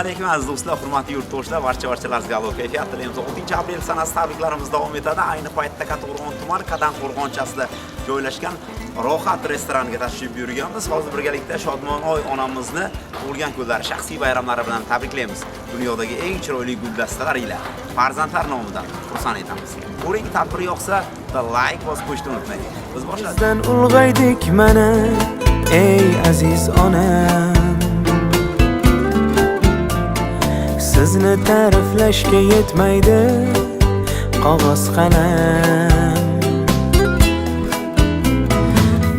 alaykum aziz do'stlar, hurmatli yurtdoshlar, barchalaringizga alo kayfiyat tilaymiz. 6-aprel sanasi tabriklarimiz davom etadi. Ayni paytda Kattaqo'rg'on tumani Qadan qo'rg'onchasida joylashgan Rohat restoraniga tashrif buyurganmiz. Hozir birgalikda Shodmonoy onamizni tug'ilgan kunlari, shaxsiy bayramlari bilan tabriklaymiz. Dunyodagi eng chiroyli guldastalar ila farzandlar nomidan xursand etamiz. Ko'ring, tadbir yoqsa, like bosib qo'yishni unutmang. Biz boshladik. Bizdan ulg'aydik mana, ey aziz onam. Sizni ta'riflashga yetmaydi qog'oz qalam.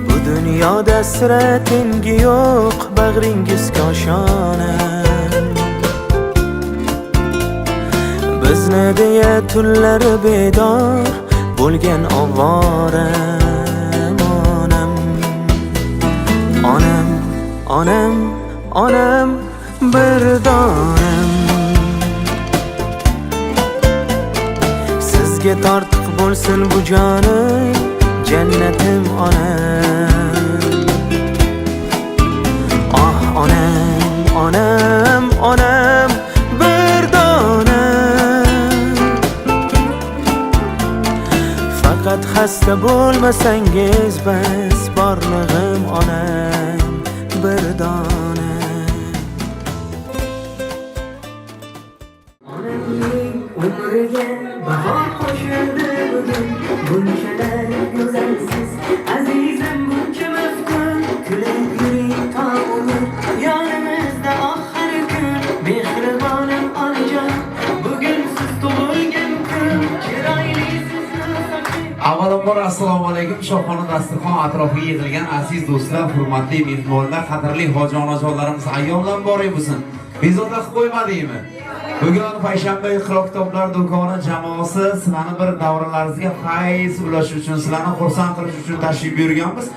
Bu dunyoda sira tengi yo'q bag'ringiz koshonam. Bizni deya tunlari bedor bo'lgan ovoram onam. Onam, onam, onam bir donam. Sizga tortiq bo'lsin bu jonim, jannatim onam. Oh onam, onam, onam bir donam. Faqat xasta bo'lmasangiz bas, borlig'im onam bir donam. Onamning umriga bahor qo'shildi bugun, bunchalar go'zalsiz azizim, buncha maftun. Kulib yuring to umr yonimizda oxir kun, mehribonim onajon, bugun siz tug'ilgan kun, chiroyli sizni saqlab. Avvalambor assalomu alaykum. Shohona dasturxon atrofiga yig'ilgan aziz do'stlar, hurmatli mehmonlar, qadrli hoji onajonlarimiz, ayyomlar muborak bo'lsin. Bezovta qilib qo'ymadingmi? Bugun payshanba Iqro kitoblar do'koni jamoasi sizlarni bir davralaringizga fayz ulash uchun, sizlarni xursand qilish uchun tashrif buyurganmiz.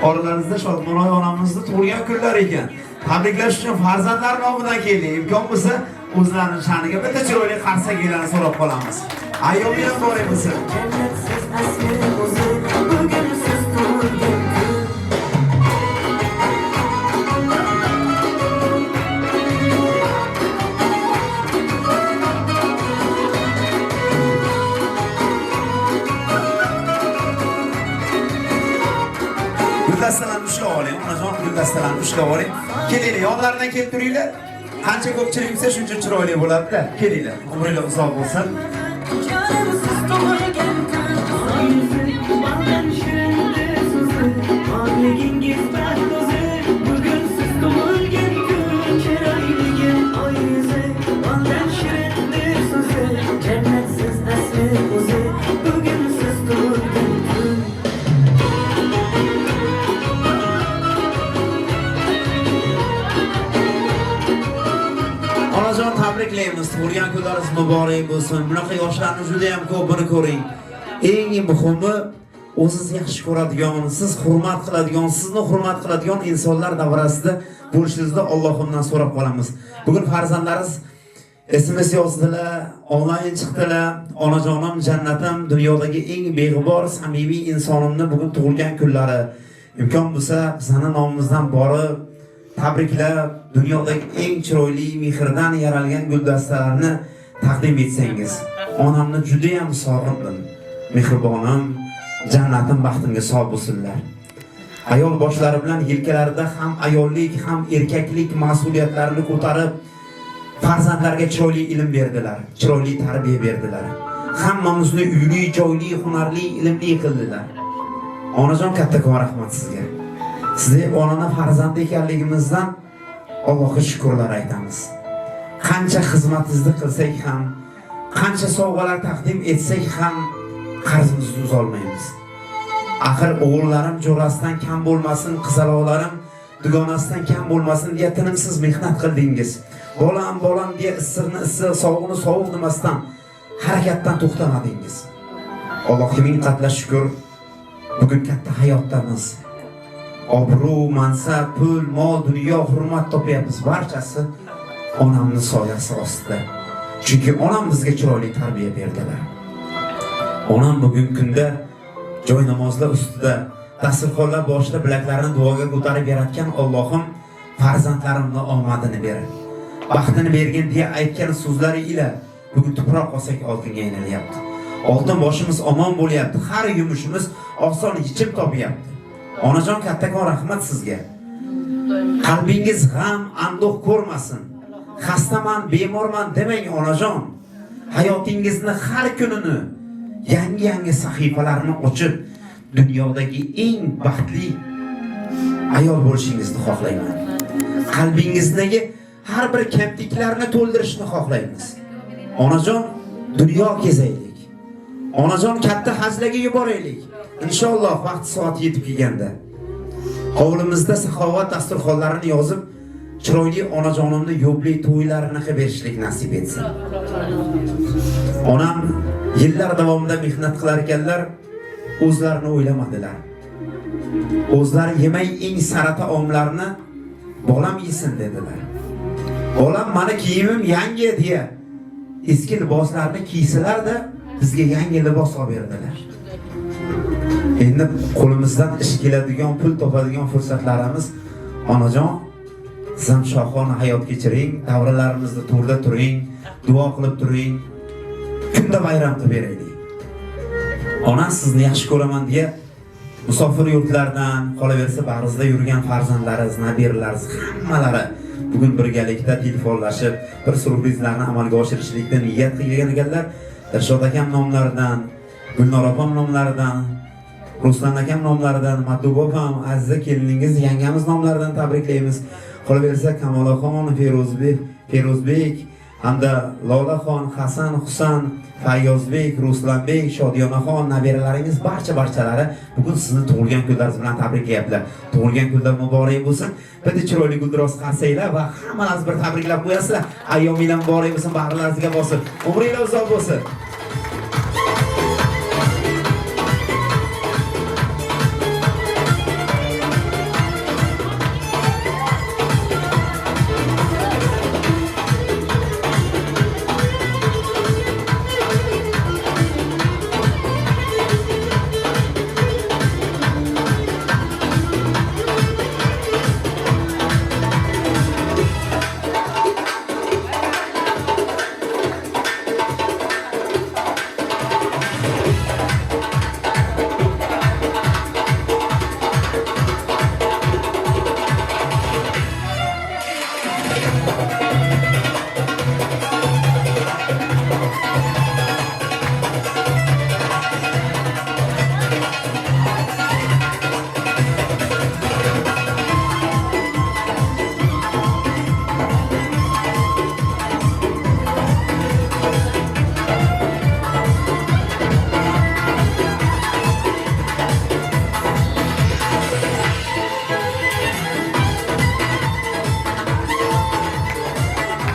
Oralaringizda Shodmonoy onamizni tug'ilgan kunlar ekan. Tabriklash uchun farzandlar nomidan keldik. Imkon bo'lsa, o'zlarining sha'niga bitta chiroyli qarsaklarni so'rab qolamiz. Ayyomlar muborak bo'lsin. Jannatsiz asli o'zi, bugun siz tug'ilgan kun. Guldastalarni ushlab oling, onajon, guldastalarni ushlab oling. Kelinglar, yonlaridan kelib turinglar. Qancha ko'pchilik bo'lsa, shuncha chiroyli bo'ladi-da. Kelinglar, umringiz uzoq bo'lsin. Jonimsiz tug'ilgan kun, baldan shirindir so'zi, borligingiz baxt o'zi, bugun siz tug'ilgan kun, chiroyligim oy yuzi, baldan shirindir so'zi, jannatsiz asli o'zi, bugun siz tug'ilgan kun. Onajon, tabriklaymiz. Tug'ilgan kunlaringiz muborak bo'lsin. Bunaqa yoshlarni juda ham ko'p, buni ko'ring. Eng muhimi, o'zingiz yaxshi ko'radigan, siz hurmat qiladigan, sizni hurmat qiladigan insonlar davrasida bo'lishingizni Allohimdan so'rab qolamiz. Bugun farzandlaringiz SMS yozdilar, onlayn chiqdilar. Onajonim, jannatim, dunyodagi eng beg'ubor, samimiy insonimni bugun tug'ilgan kunlari. Imkon bo'lsa, bizning nomimizdan borib tabriklab, dunyodagi eng chiroyli mehrdan yaralgan guldastalarni taqdim etsangiz. Onamni juda ham sog'indim. Mehribonim, jannatim baxtimga sog' bo'lsinlar. Ayol boshlari bilan yelkalarida ham ayollik, ham erkaklik mas'uliyatlarini ko'tarib, farzandlarga chiroyli ilm berdilar, chiroyli tarbiya berdilar. Hammamizni uyli, joyli, hunarli, ilmli qildilar. Onajon, kattakon rahmat sizga. Sizning onani farzand ekanligimizdan Allohga shukrlar aytamiz. Qancha xizmatingizni qilsak ham, qancha sovg'alar taqdim etsak ham qarzimizni uzolmaymiz. Axir o'g'illarim jo'rasidan kam bo'lmasin, qizaloqlarim dugonasidan kam bo'lmasin deya tinimsiz mehnat qildingiz. Bolam, bolam deya issiqni issiq, sovuqni sovuq demasdan harakatdan to'xtamadingiz. Allohga ming qatla shukr. Bugun katta hayotdamiz. Obro', mansab, pul, mol, dunyo, hurmat topyapmiz. Barchasi onamning soyasi ostida. Chunki onam bizga chiroyli tarbiya berdilar. Onam bugun kunda joy namozlar ustida, dasturxonlar boshida bilaklarini duoga ko'tarib yaratgan Allohim farzandlarimning omadini ber. baxtini bergin deya aytgan so'zlari ila bugun tuproq olsak oltinga aylanayapti. Oltin boshimiz omon bo'lyapti. Har yumushimiz oson yechim topyapti. Onajon kattakon rahmat sizga. Qalbingiz g'am, andoq ko'rmasin. Xastaman, bemorman demang onajon. Hayotingizni har kunini yangi sahifalarini ochib, dunyodagi eng baxtli ayol bo'lishingizni xohlayman. Qalbingizdagi har bir kamtiklarni to'ldirishni xohlaymiz. Onajon, dunyo kezaylik. Onajon, katta hajlarga yuboraylik. Inshaalloh vaqt soati yetib kelganda hovlimizda saxovat dasturxonlarini yozib, chiroyli onajonimni yo'qlik to'ylarini qilib berishlik nasib etsin. Onam yillar davomida mehnat qilar ekanlar, o'zlarini o'ylamadilar. O'zlari yemay eng sara taomlarni bolam yesin dedilar. Bolam mani kiyimim yangi deya eski liboslarni kiysalar-da bizga yangi libos olib berdilar. Endi qo'limizdan ish keladigan, pul topadigan fursatlarimiz onajon, siz ham shohona hayot kechiring, davralarimizda to'rda turing, duo qilib turing. Kunda bayram qilib beraylik. Ona sizni yaxshi ko'raman deya musofir yurtlardan, qolaversa bag'rizda yurgan farzandlaringiz, nabiralaringiz hammalari bugun birgalikda telefonlashib, bir surprizlarni amalga oshirishlikda niyat qilgan ekanlar. Irshod akam nomlaridan, Gulnor opam nomlaridan, Ruslan akam nomlaridan, Matluba opam, Aziza keliningiz, yangamiz nomlaridan tabriklaymiz. Qolaversa Kamolaxon, Ferozbek, hamda Lolaxon, Hasan, Husan, Fayyozbek, Ruslanbek, Shodiyonaxon, nabiralaringiz barchalari bugun sizni tug'ilgan kunlaringiz bilan tabriklayaptilar. Tug'ilgan kunlar muborak bo'lsin. Bitta chiroyli guldiroz qarsanglar va hammalaringiz bir tabriklab qo'yasizlar. Ayyominglar muborak bo'lsin, bag'rlaringizga bosin. Umringlar uzoq bo'lsin.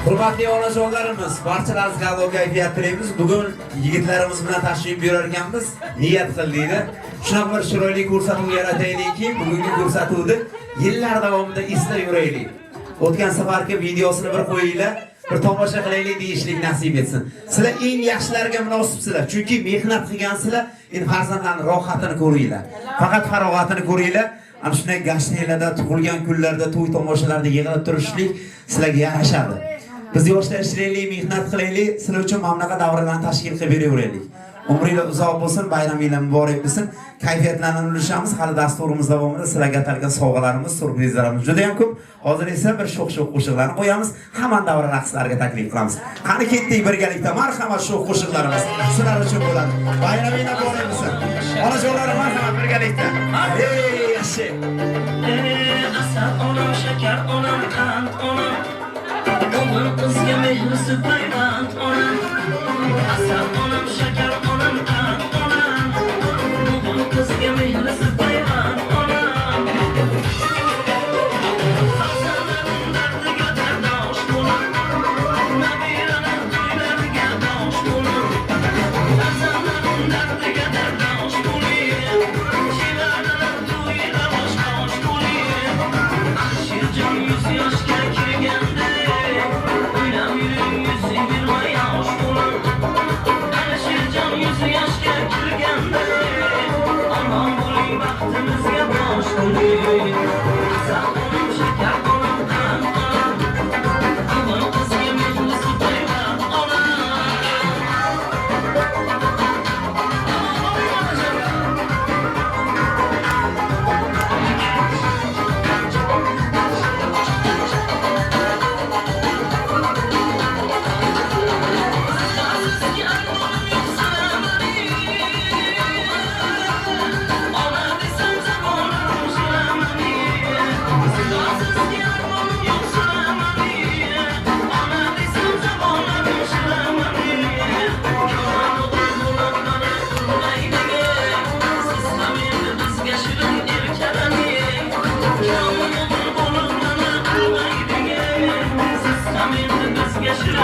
Hurmatli onajonlarimiz, barchalaringizga a'lo kayfiyat tilaymiz. Bugun yigitlarimiz bilan tashrif buyurar ekanmiz, niyat qildik. Shunaqa bir chiroyli ko'rsatuv yarataylikki, bugungi ko'rsatuvni yillar davomida eslab yuraylik. O'tgan safargi videosini bir qo'yinglar, bir tomosha qilaylik deyishlik nasib etsin. Sizlar eng yaxshilarga munosibsizlar, chunki mehnat qilgansizlar, endi farzandlarning rohatini ko'ringlar. Faqat farog'atini ko'ringlar. Ana shunday gashtlarda, tug'ilgan kunlarda, to'y tomoshalarda yig'ilib turishlik sizlarga yarashadi. Biz yoshlar ishlaylik, mehnat qilaylik, sizlar uchun mamlakat davralarni tashkil qilib beraveraylik. Umringlar uzoq bo'lsin, bayraminglar muborak bo'lsin. Kayfiyatlarni ulashamiz. Hali dasturimiz davomida sizlarga atalgan sovg'alarimiz, surprizlarimiz juda ham ko'p. Hozir esa bir sho'x qo'shiqlarni qo'yamiz. Hamma davra raqslariga taklif qilamiz. Qani ketdik birgalikda. Marhamat sho'x qo'shiqlarimiz sizlar uchun bo'ladi. Bayraminglar muborak bo'lsin. Onajonlarim marhamat birgalikda. Ey yaxshi. Asal onam, shakar onam, qand onam. O'g'il qizga mehrisi payvand onam. Asal onam, shakar onam, qand onam. O'g'il qizga mehrisi payvand onam. Farzandlarim dardiga dardosh bo'lib, nabiralar to'ylariga dosh bo'lib. Farzandlarim dardiga dardosh bo'lib, shiralalar to'yida bosh bo'lib. Shirjon 100 yoshga kirganda Asal onam, shakar onam, qand onam. O'g'il qiz Thank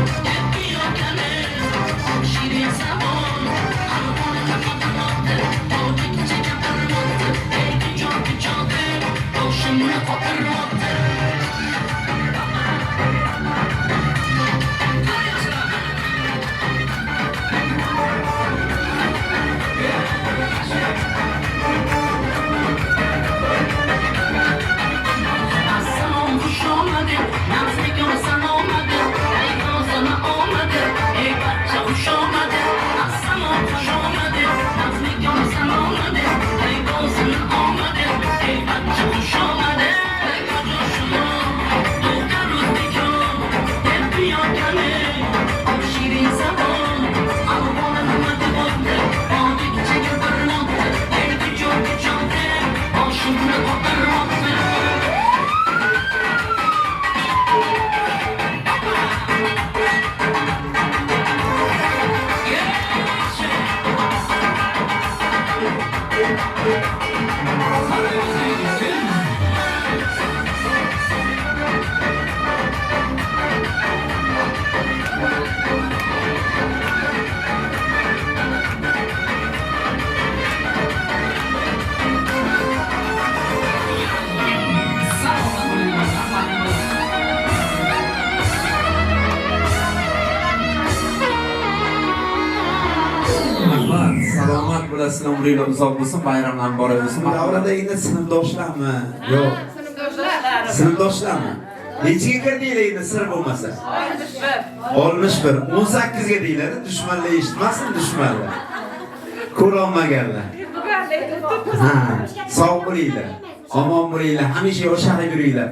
you. bo'lasizlar, umringlar uzoq bo'lsin, bayramlar muborak bo'lsin. Davrada endi sinfdoshlarmi? Yo'q. Sinfdoshlarmi? Nechiga kirdinglar endi sir bo'lmasa? 61. 18 ga deyiladi, dushmanlar eshitmasin, dushmanlar. Ko'rolmaganlar. Ha, sog' bo'linglar. Omon bo'linglar, hamisha yosharib yuringlar.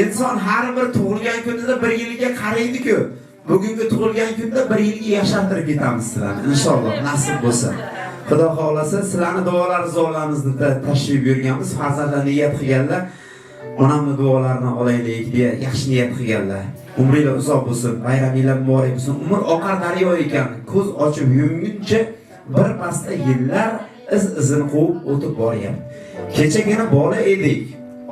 Inson har bir tug'ilgan kunida 1 yilga qaraydi-ku. Bugungi tug'ilgan kunda 1 yilga yashartirib ketamiz sizlarni. Inshaalloh nasib bo'lsa. Xudo xolasa sizlarni duolaringizni tashrif buyurganmiz. Farzandlar niyat qilganlar. Onamning duolarini olaylik deya yaxshi niyat qilganlar. Umringlar uzoq bo'lsin, bayramingiz muborak bo'lsin. Umr oqar daryo ekan, ko'z ochib yumguncha bir pasda yillar izini quvib o'tib boryapti. Kechagina bola edik.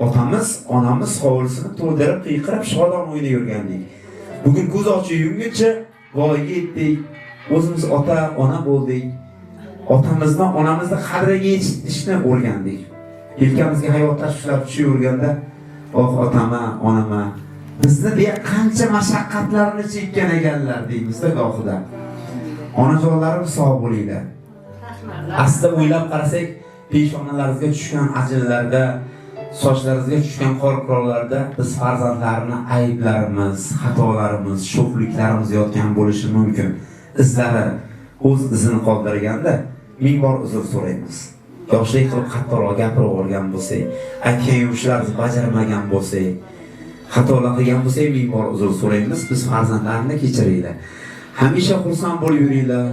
Otamiz, onamiz hovlisini to'ldirib, qiyqirib, shodon o'ynab yurgandik. Bugun ko'z ochib yumguncha voyaga yetdik. O'zimiz ota, ona bo'ldik. Otamizdan, onamizdan qadriga yetishni o'rgandik. Yelkamizga hayot tashvishlab tushaverganda, "Oh otama, onama, bizni deya qancha mashaqqatlarni chekkan ekanlar" deymizda gohida. Onajonlarim sog' bo'linglar. Aslida o'ylab qarasak, peshonalarimizga tushgan ajinlarda, sochlarimizga tushgan qor-qurollarda biz farzandlarni ayblarimiz, xatolarimiz, sho'xliklarimiz yotgan bo'lishi mumkin. Izlari o'z izini qoldirganda ming bor uzr so'raymiz. Yoshlik qilib xatolar gapirib olgan bo'lsak, aytgan yumushlarni bajarmagan bo'lsak, xatolar qilgan bo'lsak ming bor uzr so'raymiz. Biz farzandlarni kechiringlar. Hamisha xursand bo'lib yuringlar.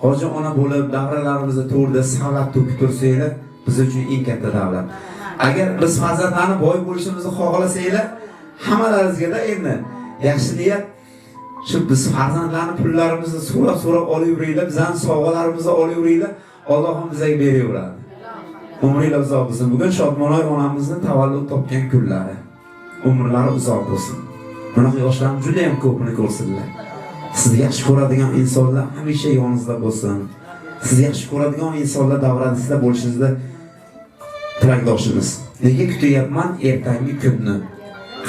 Hoji ona bo'lib davralarimizni to'g'rida savlat to'kib tursanglar, biz uchun eng katta davlat. Agar biz farzandlarni boy bo'lishimizni xohlasanglar, hammalaringizga endi yaxshi niyat shu biz farzandlarni pullarimizni so'rab olib yuringlar, bizning sovg'alarimizni olib yuringlar, Allohim bizga beraveradi. Umringlar uzoq bo'lsin. Bugun Shodmonoy onamizning tavallud topgan kunlari. Umrlari uzoq bo'lsin. Bunaqa yoshlarni juda ham ko'pini ko'rsinlar. Sizni yaxshi ko'radigan insonlar hamisha yoningizda bo'lsin. Sizni yaxshi ko'radigan insonlar davrangizda bo'lishingizda tilakdoshimiz. Nega kutyapman ertangi kunni?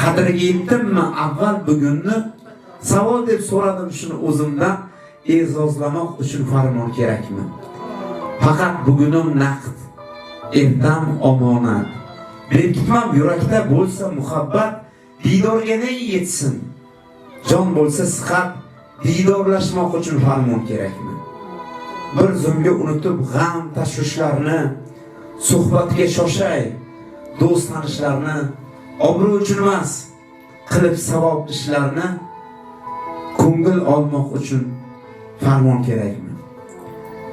Qadriga yetdimmi avval bugunni? Savol deb so'radim shuni o'zimdan, e'zozlamoq uchun farmon kerakmi? Faqat bugunim naqd, ertam omonat. Berkitmam yurakda bo'lsa muhabbat, didorga ne yetsin? Jon bo'lsa sihat, didorlashmoq uchun farmon kerakmi? Bir zumga unutib g'am tashvishlarni, suhbatga shoshay, do'st tanishlarni, obro' uchun emas, qilib savob ishlarni ko'ngil olmoq uchun farmon kerakmi?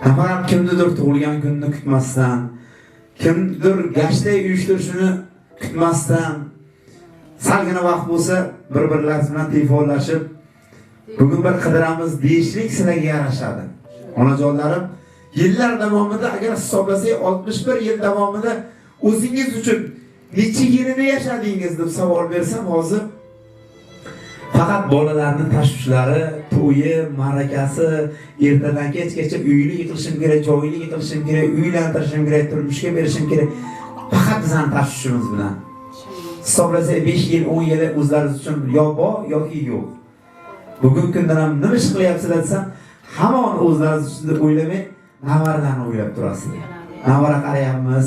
Nafaqat kimnidir tug'ilgan kunni kutmasdan, kimdir gashtay uyushtirishini kutmasdan, salgina vaqt bo'lsa bir-birlar bilan telefonlashib, bugun bir qidiramiz deyishlik sizlarga yarashadi. Onajonlarim, yillar davomida agar hisoblasak 61 yil davomida o'zingiz uchun necha yilini yashadingiz deb savol bersam hozir faqat bolalarning tashvishlari, to'yi, ma'rakasi, ertadan kechgacha uyli yiqilishim kerak, joyli yiqilishim kerak, uylantirishim kerak, turmushga berishim kerak. Faqat bizning tashvishimiz bilan. Hisoblasak 5 yil, 10 yil o'zlaringiz uchun yo bor yoki yo'q. Bugun kundan ham nima ish qilyapsizlar desam, hamon o'zlaringiz uchun deb o'ylamay, navaralarni o'ylab turasizlar. Navara qarayapmiz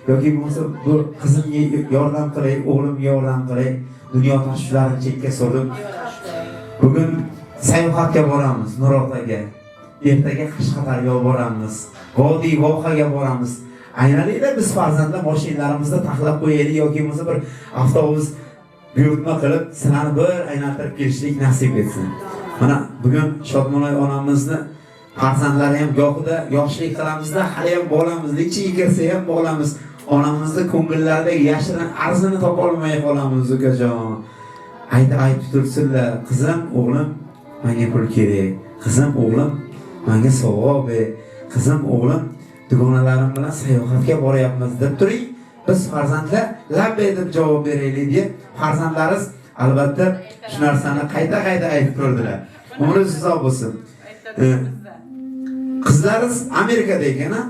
yoki bo'lsa bu qizimga yordam qilay, o'g'limga yordam qilay, dunyo tashvishlarini chekka surib bugun sayohatga boramiz Nurotaga, ertaga Qashqadaryo boramiz, Vodiy vohaga boramiz. Aynalikda biz farzandlar mashinalarimizda taxlab qo'yaylik yoki bo'lsa bir avtobus buyurtma qilib sizlarni bir aylantirib kelishlik nasib etsin. Mana bugun Shodmonoy onamizni farzandlari ham gohida yoshlik qilamizda, hali ham bolamiz, necha kirsa ham bolamiz. Onamizni ko'ngillaridagi yashirin arzini topa olmay qolamiz ukajon. Aytib tursinlar, qizim, o'g'lim, menga pul kerak. Qizim, o'g'lim, menga sovg'a ber. Qizim, o'g'lim, dugonalarim bilan sayohatga boryapmiz deb turing. Biz farzandlar labbay deb javob beraylik deb farzandlaringiz albatta shu narsani qayta aytib turdilar. Umringiz uzoq bo'lsin. Qizlaringiz Amerikada ekan-a?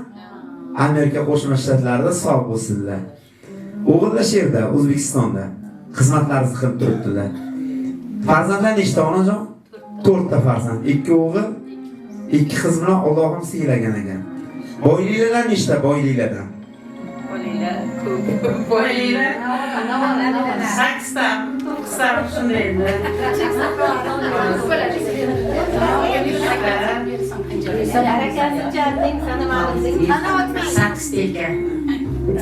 Amerika Qo'shma Shtatlarida sog' bo'lsinlar. O'g'illar sherda, O'zbekistonda xizmatlaringizni qilib turibdilar. Farzandlar nechta onajon? 4 ta farzand. 2 o'g'il, 2 qiz bilan Allohim siylagan ekan. Boylilar nechta boylilardan? Boylilar 8ta, 9ta shunday.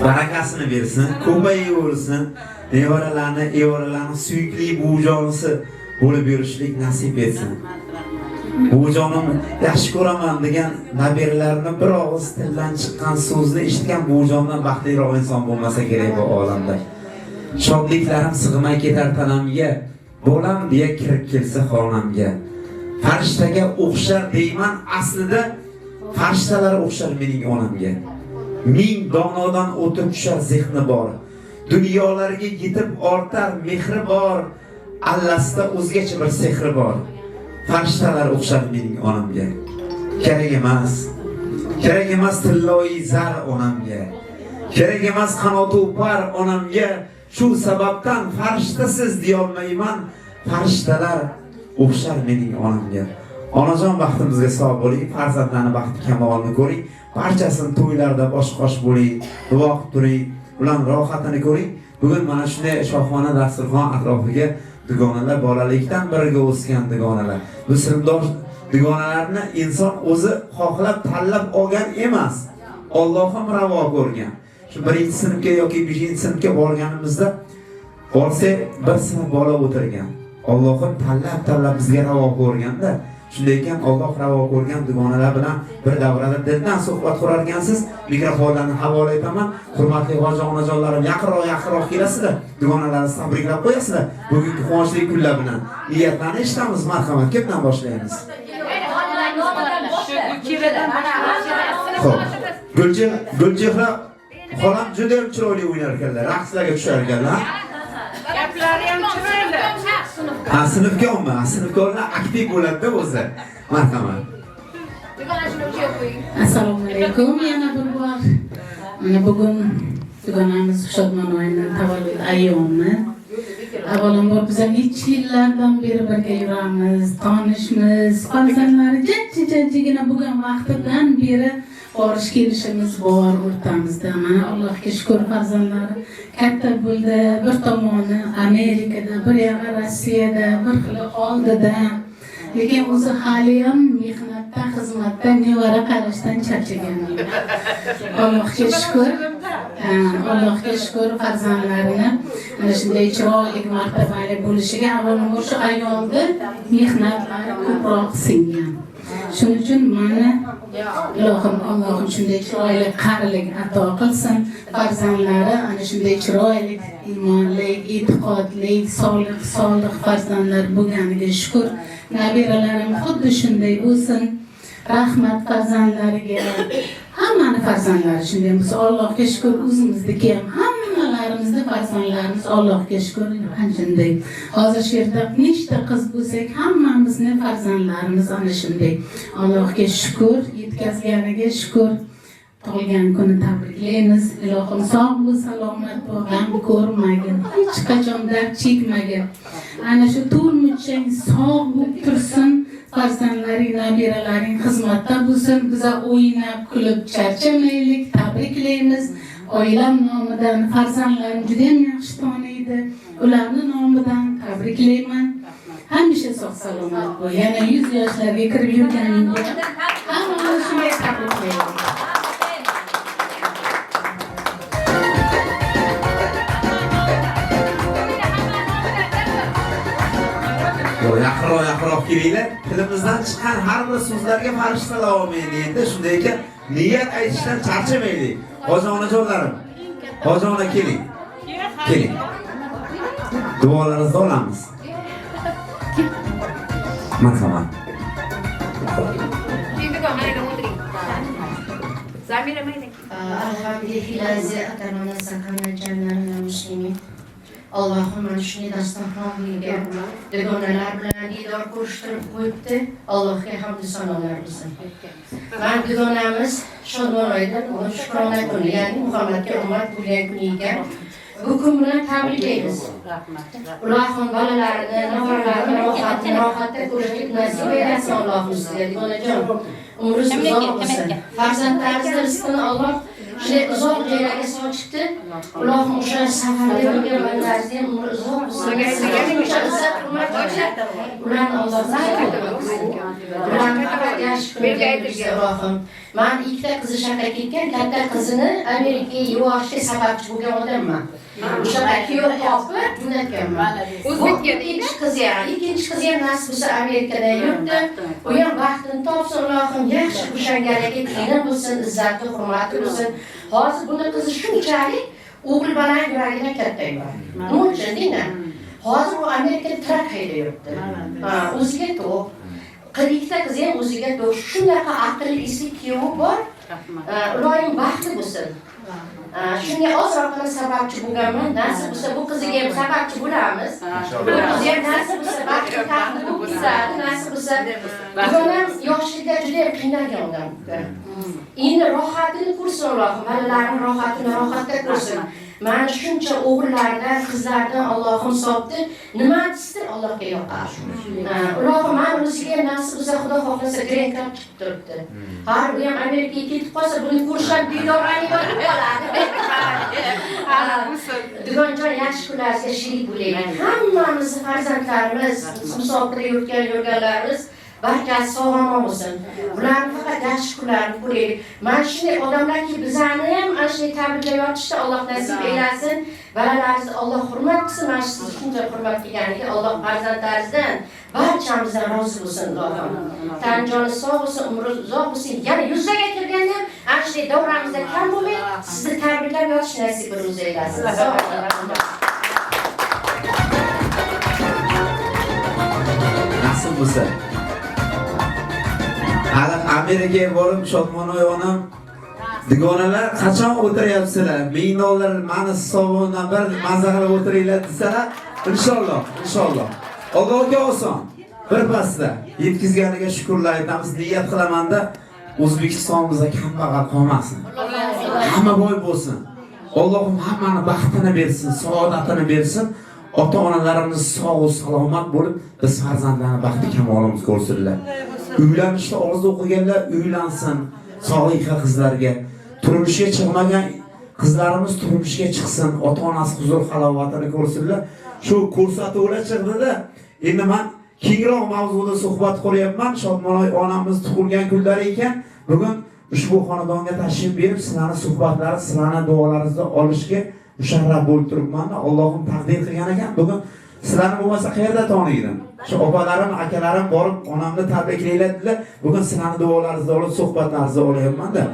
Barakasini bersin, ko'payaversin. Nevaralarni suyukli buvijonisi bo'lib yurishlik nasib etsin. Buvijonim yaxshi ko'raman degan nabiralarini bir og'iz tildan chiqqan so'zni eshitgan buvijondan baxtliroq inson bo'lmasa kerak bu olamda. Shodliklarim sig'may ketar tanamga, bolam deya kirib kelsa xonamga. Farishtaga o'xshar deyman, aslida farishtalar o'xshar mening onamga. Ming donodan o'tib tushar zehni bor. Dunyolarga yetib ortar mehri bor. Allasida o'zgacha bir sehri bor. Farishtalar o'xshar mening onamga. Kerak emas tilloyi zar onamga. Kerak emas qanoti upar onamga. Shu sababdan farishtasiz deya olmayman. Farishtalar o'xshar mening onamga. Onajon baxtimizga sog' bo'ling, farzandlarning baxti kamolini ko'ring, barchasini to'ylarda bosh-qosh bo'ling, duo qilib turing, ular rohatini ko'ring. Bugun mana shunday shohona dasturxon atrofiga dugonalar, bolalikdan birga o'sgan dugonalar. Bu sinfdosh dugonalarni inson o'zi xohlab tanlab olgan emas. Alloh ham ravo ko'rgan. Shu 1-sinfga yoki 5-sinfga borganimizda borsak bir sinf bola o'tirgan. Allohim tanlab bizga ravo ko'rganda, shunday ekan Alloh ravo ko'rgan dugonalar bilan bir davrada dildan suhbat qurar ekansiz. Mikrofonlarni havola etaman. Hurmatli hoji onajonlarim, yaqinroq kelasizlar. Dugonalarni tabriklab qo'yasizlar. Bugungi quvonchli kunlar bilan niyatlarni eshitamiz. Marhamat, kimdan boshlaymiz? Xo'p, Gulchehra xolam juda ham chiroyli o'ynar ekanlar, raqslarga tushar ekanlar. Gaplari ham chiroyli. Sinfga sinfkorlar aktiv bo'ladi o'zi. Marhamat. Assalomu alaykum, yana bir bor. Mana bugun dugonamiz Shodmon oyining tavallud ayyomi. Avvalambor biz necha yillardan beri birga yuramiz, tanishmiz, farzandlari jajjigina bugun vaqtidan beri borish kelishimiz bor o'rtamizda. Mana Allohga shukr, farzandlari katta bo'ldi. Bir tomoni Amerikada, bir yog'i Rossiyada, bir xil oldida. Lekin o'zi hali ham mehnatda, xizmatda, nevara qarashdan charchagan. Allohga shukr. Allohga shukr, farzandlarini ana shunday chiroyli, martabali bo'lishiga avvalambor shu ayolda mehnatlari ko'proq singan. Shuning uchun mana Allohim shunday chiroyli qarilik ato qilsin. Farzandlari ana shunday chiroyli, iymonli, e'tiqodli, solih farzandlar bo'lganiga shukr. Nabiralarim xuddi shunday bo'lsin. Rahmat farzandlariga. Hammani farzandlari shunday bo'lsa, Allohga shukr, o'zimizniki ham hammalarimizni farzandlarimiz Allohga shukr shunday. Hozir shu yerda nechta qiz bo'lsak, hammamizni farzandlarimiz ana shunday. Allohga shukr, yetkazganiga shukr. Tug'ilgan kuni tabriklaymiz. Ilohim sog' bo'l, salomat bo'l, g'am ko'rmagin, hech qachon dard chekmagin. Ana shu turmuching sog' bo'lib tursin. Farzandlaring, nabiralaring xizmatda bo'lsin. Biza o'ynab, kulib charchamaylik, tabriklaymiz. Oilam nomidan farzandlarim juda ham yaxshi taniydi. Ularning nomidan tabriklayman. Hamisha sog' salomat bo'l. Yana 100 yoshlarga kirib yurganingda hammani shunday tabriklayman. Yaqinroq kelinglar. Tilimizdan chiqqan har bir so'zlarga farishtalar olmaydi. Endi shunday ekan, niyat aytishdan charchamaylik. Hoji onajonlarim, hoji ona keling. Duolaringizni olamiz. Marhamat. Allohim shunday dasturxonga dugonalar bilan diydor ko'rishtirib qo'yibdi. Allohga hamd sanolar bo'lsin. Men dugonamiz Shodmon oyidan shukrona kuni, ya'ni Muhammadga ummat bo'lgan kun ekan. Bu kun bilan tabriklaymiz. Ularning bolalarini, nevaralarini rohatda ko'rishlik nasib eylesin Allohim sizga. Onajon, umringiz uzoq bo'lsin. Farzandlaringizni rizqini Alloh shunday uzoq joylarga sochibdi. Ularning o'sha safarda yurgan manzarasi ham umri uzoq bo'lsin. Izzat hurmat qilib, ularni Alloh ularni faqat yaxshi kunga aytishga Allohim. Men ikkita qizi shaqqa ketgan, katta qizini Amerikaga yuborishga sababchi bo'lgan odamman. O'sha kuyov topib jo'natganman. Ikkinchi qizi ham nasib bo'lsa Amerikada yuribdi. U ham baxtini topsin, Allohim yaxshi qo'shangarga kelin bo'lsin, izzati, hurmati bo'lsin. Hozir buni qizi shunchalik o'g'il baland yuragidan kattayman. Nima uchun deyna? Hozir u Amerikada trak haydab yuribdi. O'ziga to'q. Ikkita qizi ham o'ziga to'q. Shunaqa aqlli isli kuyovi bor. Ularning baxti bo'lsin. Shunga ozroqgina sababchi bo'lganman. Nasib bo'lsa bu qiziga ham sababchi bo'lamiz. Bu qiz ham nasib bo'lsa baxtli taxtni bo'lsa, nasib bo'lsa bugun yoshlikda juda ham qiynalgan odam. Endi rohatini ko'rsin Allohim, bolalarning rohatini rohatda ko'rsin. Mana shuncha o'g'illardan, qizlardan Allohim sopdi. Nima desdir Allohga yoqar. Allohim mana o'ziga nasib bo'lsa Xudo xohlasa green card chiqib turibdi. Har u ham Amerikaga ketib qolsa buni ko'rishdan diydorani bo'lib qoladi. Dugonjon yaxshi kunlarga sherik bo'laylik. Hammamiz farzandlarimiz, musofirga yurganlarimiz barchasi sog'-omon bo'lsin. Ularni faqat yaxshi kunlarni ko'raylik. Mana shunday odamlarki bizlarni ham ana shunday tabriklar yotishda Alloh nasib eylesin. Bolalaringizni Alloh hurmat qilsin. Mana sizni shunday hurmat qilganiga Alloh farzandlaringizdan barchamizdan rozi bo'lsin, Allohim. Tan joni sog' bo'lsin, umri uzoq bo'lsin. Yana yuzaga kirganda ana shunday davramizda kam bo'lmay, sizni tabriklab yotish nasib eylesin. Sog' bo'ling. Nasib bo'lsa hali Amerikaga borib Shodmonoy onam dugonalar qachon o'tiryapsizlar? $1000 mani hisobimdan bir mazza qilib o'tiringlar desalar, inshaalloh. Allohga oson. Bir pasda yetkazganiga shukrlar aytamiz. Niyat qilamanda O'zbekistonimizda kambag'al qolmasin. Hamma boy bo'lsin. Allohim hammani baxtini bersin, saodatini bersin. Ota-onalarimiz sog' salomat bo'lib, biz farzandlarni baxti kamolimiz ko'rsinlar. Uylanishda orzu o'qiganlar uylansin, soliha qizlarga. Turmushga chiqmagan qizlarimiz turmushga chiqsin, ota-onasi huzur halovatini ko'rsinlar. Shu ko'rsatuvlar chiqdi-da, endi men kengroq mavzuda suhbat quryapman. Shodmonoy onamiz tug'ilgan kunlari ekan, bugun ushbu xonadonga tashrif berib, sizlarning suhbatlari, sizlarning duolaringizni olishga musharraf bo'lib turibman. Allohim taqdir qilgan ekan. Bugun sizlarni bo'lmasa qayerda taniydim? Shu opalarim, akalarim borib onamni tabrikladilar. Bugun sizlarning duolaringizni olib, suhbatlaringizni olyapman-da.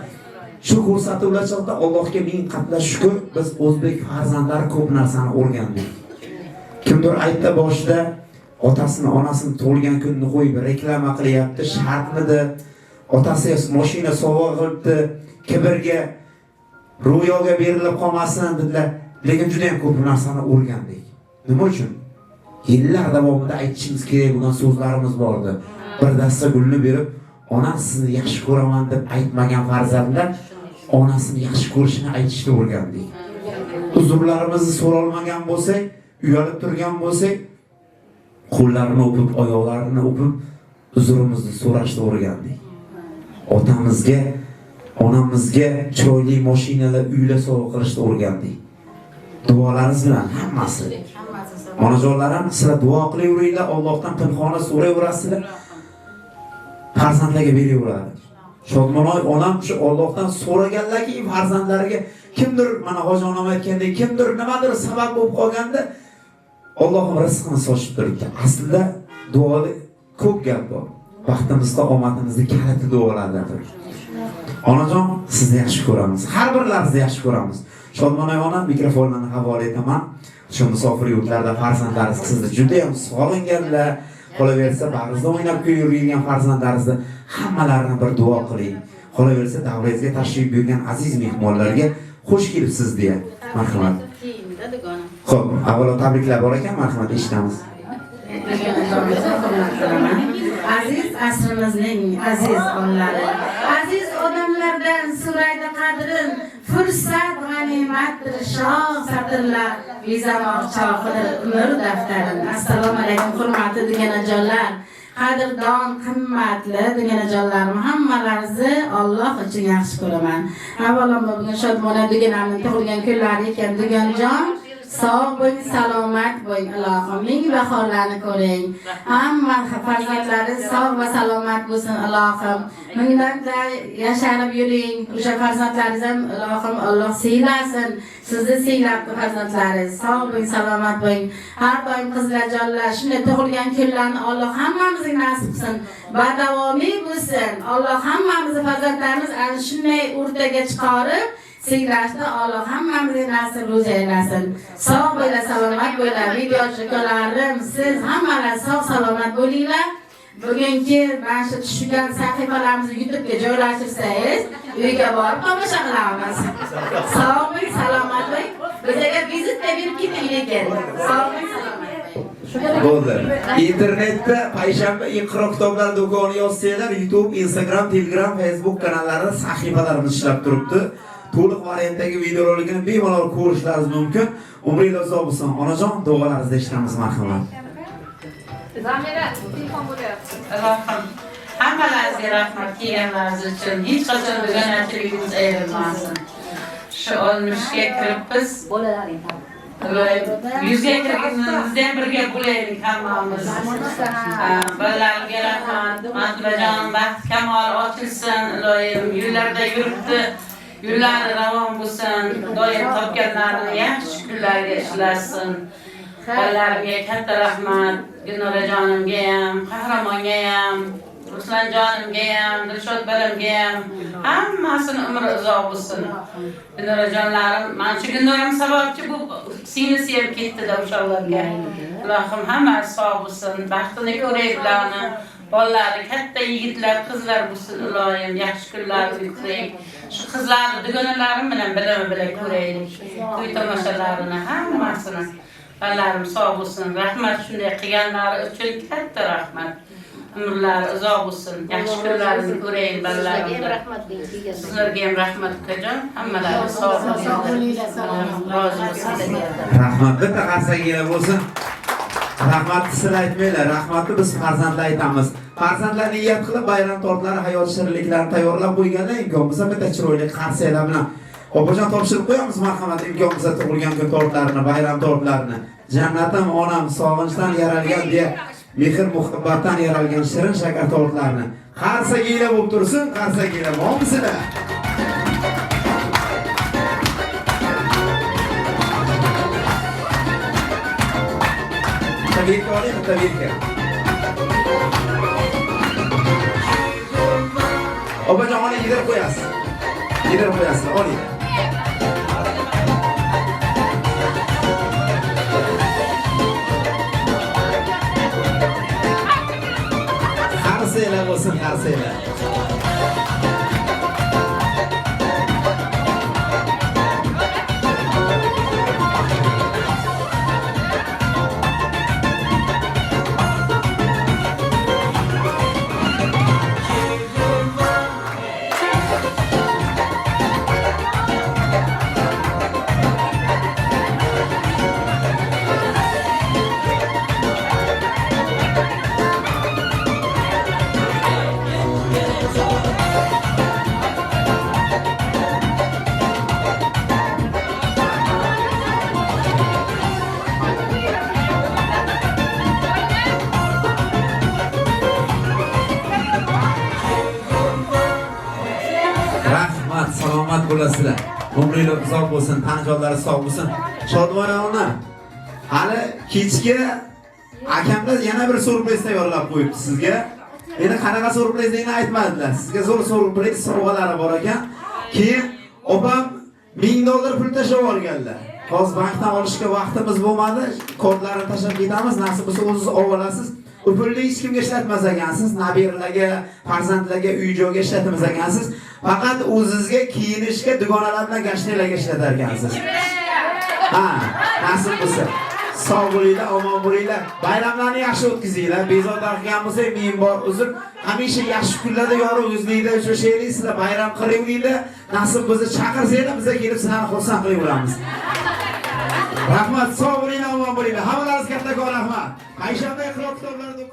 Shu ko'rsatuvlar chiqdi. Allohga ming qatla shukr, biz o'zbek farzandlari ko'p narsani o'rgandik. Kimdir aytdi boshida otasini, onasini tug'ilgan kunini qo'yib reklama qilyapti, shartmidi? Otasi mashina sovg'a qilibdi, kibrga ro'yoga berilib qolmasin dedilar. Lekin juda ham ko'p narsani o'rgandik. Nima uchun? Yillar davomida aytishimiz kerak bo'lgan so'zlarimiz bordi. Bir dasta gulni berib, onam sizni yaxshi ko'raman deb aytmagan farzandlar onasini yaxshi ko'rishini aytishni o'rgandik. Uzrlarimizni so'rolmagan bo'lsak, uyalib turgan bo'lsak, qo'llarini o'pib, oyoqlarini o'pib, uzrimizni so'rashni o'rgandik. Otamizga, onamizga chiroyli mashinalar, uylar sovg'a qilishni o'rgandik. Duolaringiz bilan hammasi. Onajonlarim, sizlar duo qilaveringlar, Allohdan pinxona so'rayverasizlar. Farzandlarga beraveradi. Shodmonoy onam shu Allohdan so'raganlarki farzandlariga kimdir mana hoji onam aytgandek kimdir nimadir sabab bo'lib qolganda Allohim rizqini sochib turibdi. Aslida duoda ko'p gap bor. Baxtimizda, omadimizda kaliti duolardir. Onajon, sizni yaxshi ko'ramiz. Har birlaringizni yaxshi ko'ramiz. Shodmonoy onam mikrofonlarni havola etaman. Shu musofir yurtlarda farzandlaringiz sizni juda ham sog'inganlar. Qolaversa bag'ringizda o'ynab yurgan farzandlaringizni hammalarini bir duo qiling. Qolaversa davlatingizga tashrif buyurgan aziz mehmonlarga xush kelibsiz deya. Marhamat. Xo'p, avvalo tabriklar bor ekan, marhamat eshitamiz. Aziz asrimizning aziz onlari, aziz odamlardan so'raydi qadrin, fursat g'animatdir shoh satrlar vizamoq choqidir umr daftarin. Assalomu alaykum hurmatli deganajonlar, qadrdon qimmatli deganajonlarim, hammalaringizni Alloh uchun yaxshi ko'raman. Avvalambor bugun Shodmona deganamning tug'ilgan kunlari ekan. Deganjon sog' bo'ling, salomat bo'ling, Allohim ming bahorlarni ko'ring. Hamma farzandlaringiz sog' va salomat bo'lsin, Allohim. Minglarda yasharib yuring. O'sha farzandlaringiz ham Allohim Alloh siylasin. Sizni siylabdi farzandlaringiz. Sog' bo'ling, salomat bo'ling. Har doim qizlarjonlar shunday tug'ilgan kunlarni Alloh hammamizga nasib qilsin. Badavomiy bo'lsin. Alloh hammamizni farzandlarimiz ana shunday o'rtaga chiqarib siylashni Alloh hammamizga nasib ro'za aylasin. Sog' bo'la, salomat bo'la. Videochikalarim, siz hammalar sog' salomat bo'linglar. Bugungi mana shu tushgan sahifalarimizni YouTube'ga joylashtirsangiz, uyga borib tomosha qilamiz. Sog' bo'ling, salomat bo'ling. Bizga vizitga berib keting lekin. Sog' bo'ling, salomat bo'ling. Bo'ldi. Internetda payshanba Iqro kitoblar do'koni yozsanglar, YouTube, Instagram, Telegram, Facebook kanallarida sahifalarimiz ishlab turibdi. To'liq variantdagi videorolikni bemalol ko'rishlaringiz mumkin. Umringiz uzoq bo'lsin. Onajon, duolaringizni eshitamiz, marhamat. Allohim hammalaringizga rahmat kelganlaringiz uchun hech qachon dugonachiligimiz ayrilmasin. Shu olmishga kirib biz yuzga kirganimizda ham birga bo'laylik hammamiz. Bolalarga rahmat, Matlajon baxt kamol ochilsin, iloyim yo'llarda yuribdi. Yo'llari ravon bo'lsin, doim topganlarini yaxshi kunlarga ishlasin. Bolalarga katta rahmat, Gulnorajonimga ham, Qahramonga ham, Ruslanjonimga ham, Dilshod bolamga ham, hammasini umri uzoq bo'lsin. Gulnorajonlarim, mana shu Gulnoram sababchi bu singlisi ham ketdi-da o'shalarga. Allohim hammasi sog' bo'lsin, baxtini ko'ray ularni. Bolalari katta yigitlar, qizlar bo'lsin, iloyim yaxshi kunlarni ko'raylik. Shu qizlarni dugonalarim bilan bilama-bila ko'raylik. To'y tomoshalarini hammasini. Bolalarimiz sog' bo'lsin. Rahmat shunday qilganlari uchun katta rahmat. Umrlari uzoq bo'lsin. Yaxshi kunlarni ko'raylik bolalarimga. Sizlarga ham rahmat ukajon. Hammalari sog' bo'lsin. Rozi bo'lsin. Rahmat bitta qarsangilar bo'lsin. Rahmatni sizlar aytmanglar, rahmatni biz farzandlar aytamiz. Farzandlar niyat qilib bayram tortlari, hayot shirinliklarini tayyorlab qo'yganlar imkon bo'lsa bitta chiroyli qarsaklar bilan opajon topshirib qo'yamiz, marhamat, imkon bo'lsa tug'ilgan kun tortlarini, bayram tortlarini. Jannatim onam sog'inchdan yaralgan deya mehr muhabbatdan yaralgan shirin shakar tortlarini qarsaklar bo'lib tursin, qarsaklar bormisizlar? Tabiiyki oling, tabiiyki. Opajon oling, yedirib qo'yasiz. Yedirib qo'yasiz, oling. Qarsaklar bo'lsin, qarsaklar. Salomat bo'lasizlar. Umringiz uzoq bo'lsin, tanjonlari sog' bo'lsin. Shodmona ona, hali kechga akamlar yana bir surpriz tayyorlab qo'yibdi sizga. Endi qanaqa surprizligini aytmadilar. Sizga zo'r surpriz sovg'alari bor ekan. Keyin opam $1000 pul tashlab olganlar. Hozir bankdan olishga vaqtimiz bo'lmadi. Kodlarni tashlab ketamiz. Nasib bo'lsa o'zingiz olasiz. U pulni hech kimga ishlatmas ekansiz, nabiralarga, farzandlarga, uy-joyga ishlatmas ekansiz. Faqat o'zingizga kiyinishga, dugonalar bilan gashtalarga ishlatar ekansiz. Ha, nasib bo'lsa. Sağ bo'linglar, omon bo'linglar. Bayramlarni yaxshi o'tkazinglar. Bezovta qilgan bo'lsak, men bor uzr. Hamisha yaxshi kunlarda yorug'ingizlikda o'sha she'ringizlar bayram qilavringlar. Nasib bo'lsa chaqirsanglar, biz kelib sizlarni xursand qilaveramiz. Rahmat, sog' bo'linglar, omon bo'linglar. Hammalaringiz kattakon rahmat. Payshanba iqro kitoblarida